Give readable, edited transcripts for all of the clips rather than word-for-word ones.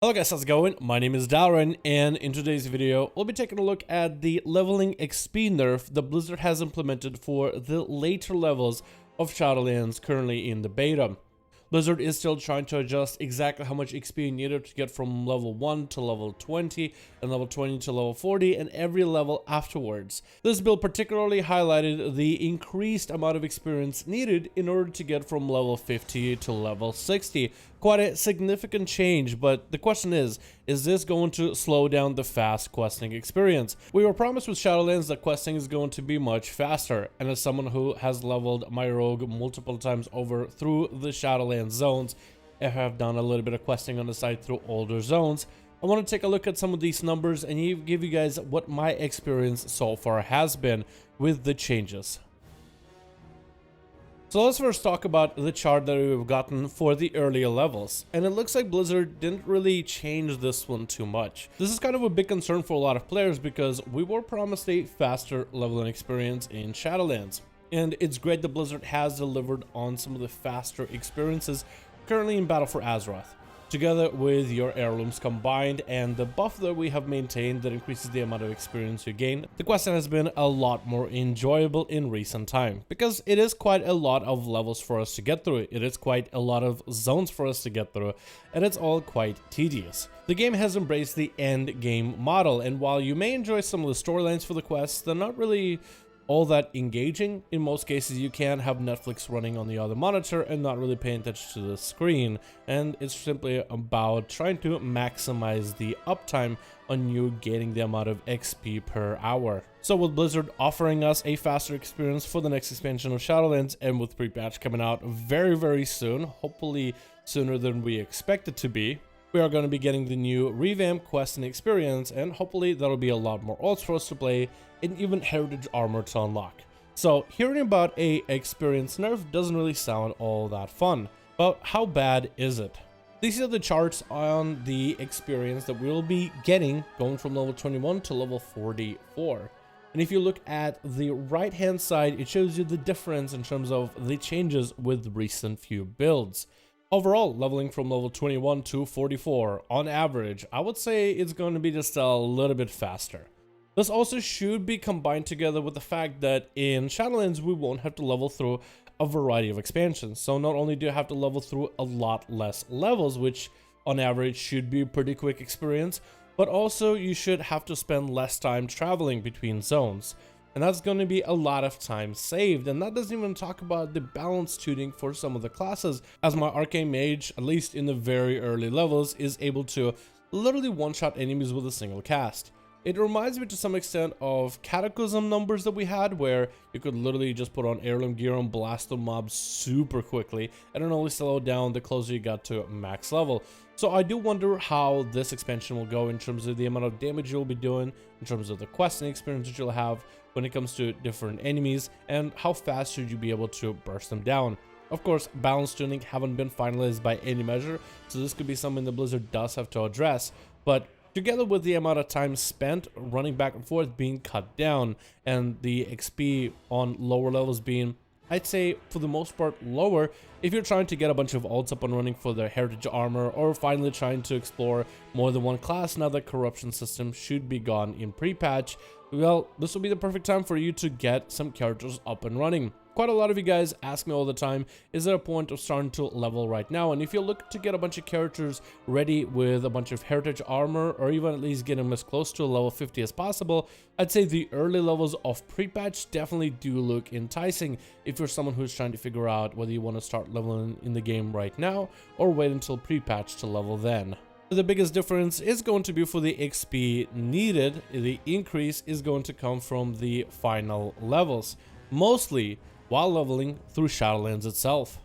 Hello guys, how's it going? My name is Dalaran, and in today's video, we'll be taking a look at the leveling XP nerf that Blizzard has implemented for the later levels of Shadowlands currently in the beta. Blizzard is still trying to adjust exactly how much XP you needed to get from level 1 to level 20, and level 20 to level 40, and every level afterwards. This build particularly highlighted the increased amount of experience needed in order to get from level 50 to level 60. Quite a significant change, but the question is this going to slow down the fast questing experience? We were promised with Shadowlands that questing is going to be much faster, and as someone who has leveled my rogue multiple times over through the Shadowlands zones, I have done a little bit of questing on the side through older zones. I want to take a look at some of these numbers and give you guys what my experience so far has been with the changes. So let's first talk about the chart that we've gotten for the earlier levels, and it looks like Blizzard didn't really change this one too much. This is kind of a big concern for a lot of players because we were promised a faster leveling experience in Shadowlands, and it's great that Blizzard has delivered on some of the faster experiences currently in Battle for Azeroth, together with your heirlooms combined and the buff that we have maintained that increases the amount of experience you gain. The questing has been a lot more enjoyable in recent time because it is quite a lot of levels for us to get through. It is quite a lot of zones for us to get through, and it's all quite tedious. The game has embraced the end game model, and while you may enjoy some of the storylines for the quests, they're not really all that engaging. In most cases, you can have Netflix running on the other monitor and not really paying attention to the screen, and it's simply about trying to maximize the uptime on you gaining the amount of XP per hour. So with Blizzard offering us a faster experience for the next expansion of Shadowlands, and with pre-patch coming out very soon, hopefully sooner than we expect it to be, we are going to be getting the new revamped questing experience, and hopefully that'll be a lot more ults for us to play and even heritage armor to unlock. So hearing about a experience nerf doesn't really sound all that fun, but how bad is it? These are the charts on the experience that we'll be getting going from level 21 to level 44. And if you look at the right hand side, it shows you the difference in terms of the changes with recent few builds. Overall, leveling from level 21 to 44, on average, I would say it's going to be just a little bit faster. This also should be combined together with the fact that in Shadowlands, we won't have to level through a variety of expansions. So not only do you have to level through a lot less levels, which on average should be a pretty quick experience, but also you should have to spend less time traveling between zones. And that's going to be a lot of time saved, and that doesn't even talk about the balance tuning for some of the classes, as my arcane mage, at least in the very early levels, is able to literally one-shot enemies with a single cast. It reminds me to some extent of Cataclysm numbers that we had, where you could literally just put on heirloom gear and blast the mobs super quickly, and then only slow down the closer you got to max level. So I do wonder how this expansion will go in terms of the amount of damage you'll be doing, in terms of the questing experience that you'll have when it comes to different enemies, and how fast should you be able to burst them down. Of course, balance tuning haven't been finalized by any measure, so this could be something that Blizzard does have to address, but together with the amount of time spent running back and forth being cut down, and the XP on lower levels being, I'd say, for the most part, lower, if you're trying to get a bunch of ults up and running for their heritage armor, or finally trying to explore more than one class now that corruption system should be gone in pre-patch, well, this will be the perfect time for you to get some characters up and running. Quite a lot of you guys ask me all the time, is there a point of starting to level right now? And if you look to get a bunch of characters ready with a bunch of heritage armor, or even at least get them as close to level 50 as possible, I'd say the early levels of pre-patch definitely do look enticing if you're someone who's trying to figure out whether you want to start leveling in the game right now or wait until pre-patch to level then. The biggest difference is going to be for the XP needed. The increase is going to come from the final levels, mostly while leveling through Shadowlands itself.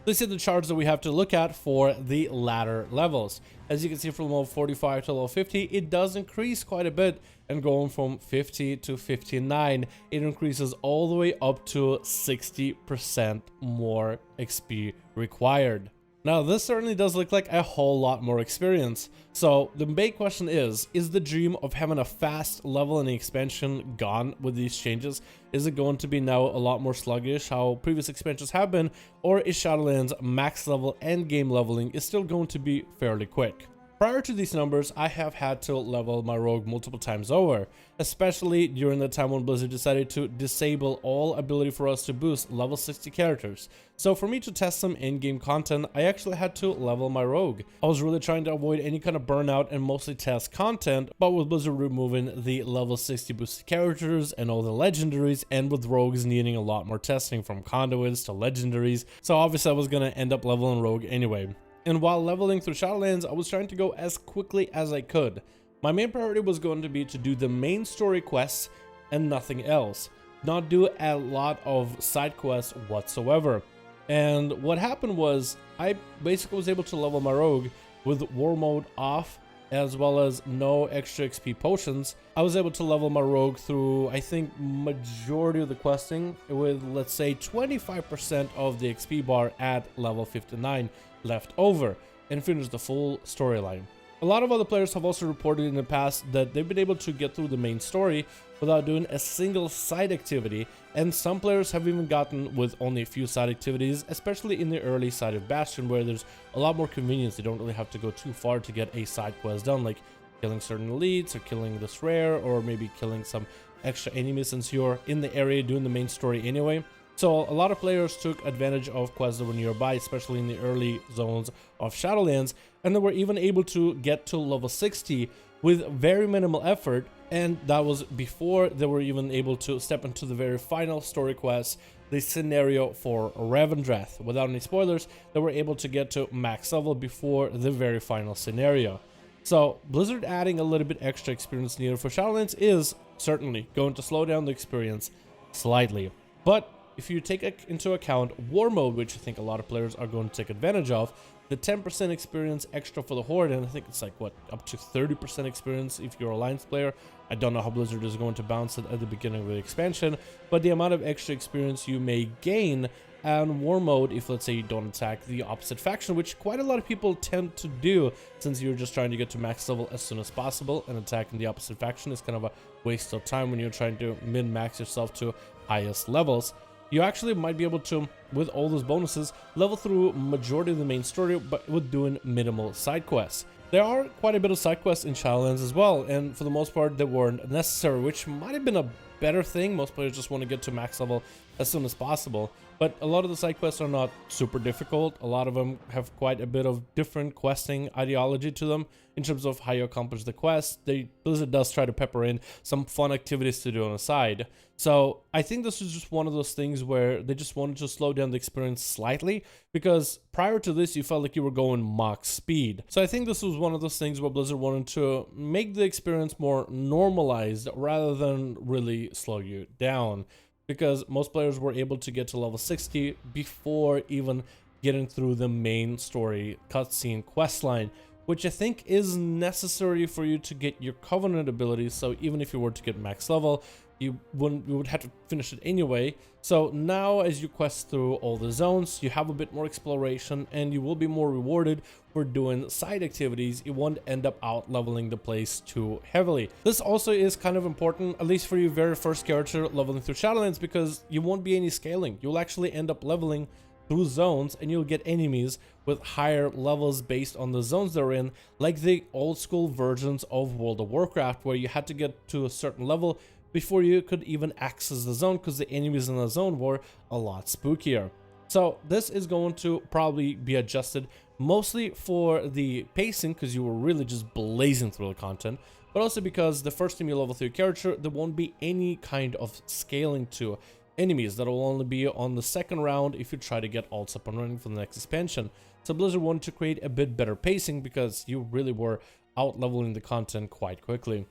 These are the charts that we have to look at for the latter levels. As you can see, from level 45 to level 50, it does increase quite a bit, and going from 50 to 59, it increases all the way up to 60% more XP required. Now, this certainly does look like a whole lot more experience. So the big question is the dream of having a fast level in the expansion gone with these changes? Is it going to be now a lot more sluggish, how previous expansions have been, or is Shadowlands max level and game leveling is still going to be fairly quick? Prior to these numbers, I have had to level my rogue multiple times over, especially during the time when Blizzard decided to disable all ability for us to boost level 60 characters. So for me to test some in-game content, I actually had to level my rogue. I was really trying to avoid any kind of burnout and mostly test content, but with Blizzard removing the level 60 boosted characters and all the legendaries, and with rogues needing a lot more testing from conduits to legendaries, so obviously I was gonna end up leveling rogue anyway. And while leveling through Shadowlands, I was trying to go as quickly as I could. My main priority was going to be to do the main story quests and nothing else, not do a lot of side quests whatsoever. And what happened was, I basically was able to level my rogue with war mode off, as well as no extra XP potions. I was able to level my rogue through, I think, majority of the questing with, let's say, 25% of the XP bar at level 59 left over, and finish the full storyline. A lot of other players have also reported in the past that they've been able to get through the main story without doing a single side activity, and some players have even gotten with only a few side activities, especially in the early side of Bastion, where there's a lot more convenience. You don't really have to go too far to get a side quest done, like killing certain elites or killing this rare, or maybe killing some extra enemies since you're in the area doing the main story anyway. So a lot of players took advantage of quests that were nearby, especially in the early zones of Shadowlands, and they were even able to get to level 60 with very minimal effort, and that was before they were even able to step into the very final story quest, the scenario for Revendreth. Without any spoilers, they were able to get to max level before the very final scenario. So Blizzard adding a little bit extra experience needed for Shadowlands is certainly going to slow down the experience slightly. But if you take into account war mode, which I think a lot of players are going to take advantage of, the 10% experience extra for the Horde, and I think it's like, what, up to 30% experience if you're a Alliance player. I don't know how Blizzard is going to bounce it at the beginning of the expansion, but the amount of extra experience you may gain on war mode, if let's say you don't attack the opposite faction, which quite a lot of people tend to do, since you're just trying to get to max level as soon as possible, and attacking the opposite faction is kind of a waste of time when you're trying to min-max yourself to highest levels. You actually might be able to, with all those bonuses, level through majority of the main story, but with doing minimal side quests. There are quite a bit of side quests in Shadowlands as well, and for the most part they weren't necessary, which might have been a better thing. Most players just want to get to max level as soon as possible, but a lot of the side quests are not super difficult. A lot of them have quite a bit of different questing ideology to them in terms of how you accomplish the quest. Blizzard does try to pepper in some fun activities to do on the side. So I think this is just one of those things where they just wanted to slow down the experience slightly, because prior to this you felt like you were going max speed. So I think this was one of those things where Blizzard wanted to make the experience more normalized rather than really slow you down, because most players were able to get to level 60 before even getting through the main story cutscene questline, which I think is necessary for you to get your Covenant abilities. So even if you were to get max level, you would have to finish it anyway. So now as you quest through all the zones, you have a bit more exploration, and you will be more rewarded for doing side activities. You won't end up out leveling the place too heavily. This also is kind of important, at least for your very first character leveling through Shadowlands, because you won't be any scaling. You'll actually end up leveling through zones, and you'll get enemies with higher levels based on the zones they're in, like the old school versions of World of Warcraft, where you had to get to a certain level before you could even access the zone, because the enemies in the zone were a lot spookier. So this is going to probably be adjusted mostly for the pacing, because you were really just blazing through the content, but also because the first time you level through your character, there won't be any kind of scaling to enemies. That will only be on the second round if you try to get alts up and running for the next expansion. So Blizzard wanted to create a bit better pacing, because you really were out leveling the content quite quickly.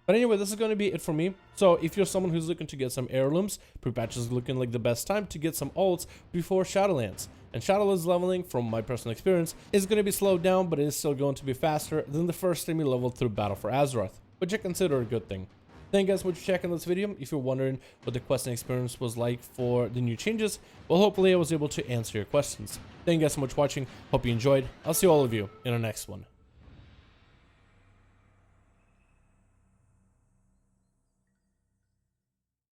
But anyway, this is going to be it for me. So if you're someone who's looking to get some heirlooms, pre-patch is looking like the best time to get some alts before Shadowlands. And Shadowlands leveling, from my personal experience, is going to be slowed down, but it is still going to be faster than the first time you leveled through Battle for Azeroth, which I consider a good thing. Thank you guys so much for checking this video. If you're wondering what the questing experience was like for the new changes, well, hopefully I was able to answer your questions. Thank you guys so much for watching. Hope you enjoyed. I'll see all of you in the next one.